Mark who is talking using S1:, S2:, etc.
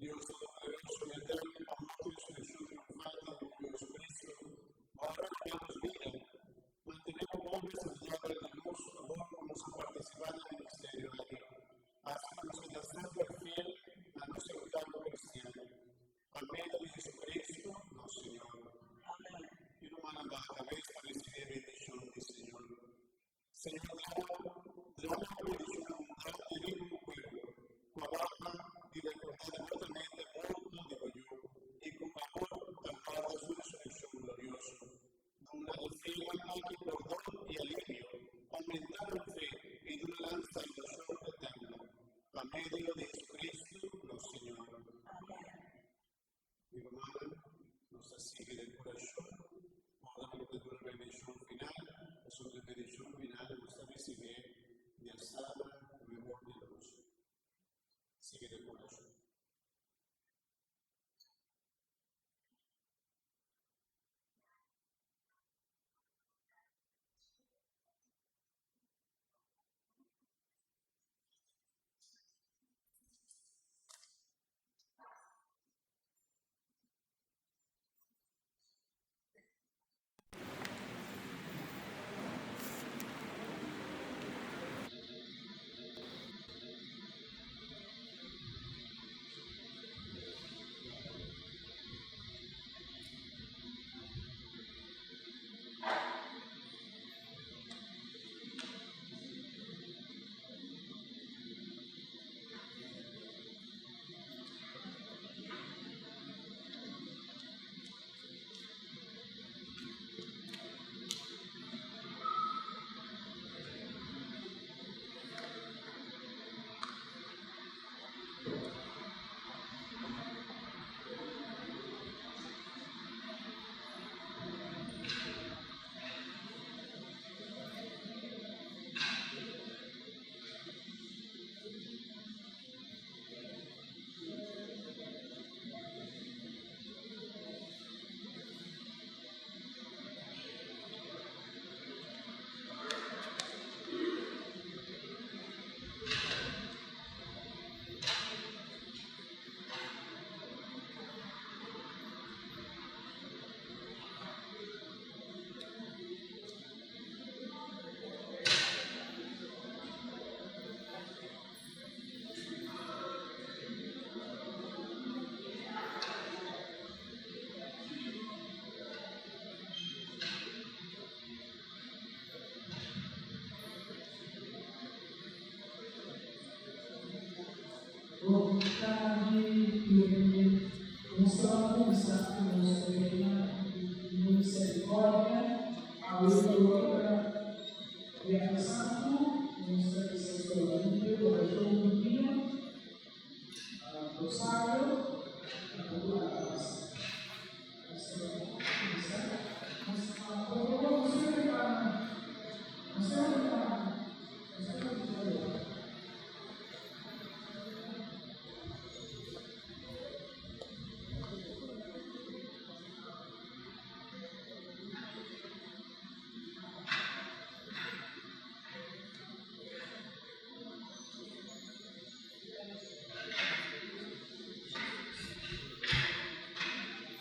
S1: Dios Todopoderoso y Eterno, amor y resurrección triunfante de Jesucristo, ahora que nos vida, mantenemos hombres en llave de luz, amor como su participar en el ministerio de Dios, hasta que nos hacemos fiel a nuestro octavo cristiano. Al medio de Jesucristo, no Señor. Amén. Y no mandan la cabeza, recibir bendición del Señor. Señor, dame la bendición abundante de tu pueblo, con alma y recordadamente mundo, digo yo, y con amor al Padre su resurrección glorioso, donde al fin aquí perdón y alivio, aumentar en fe y de una gran salvación eterna, a medio de Jesucristo, no Señor. Amén. Mi hermana nos sigue de corazón, ahora que tu bendición final, es una bendición final, nos recibe de alzada, mejor de luz. Sigue de corazón.
S2: Misericórdia, a luz do outro, e a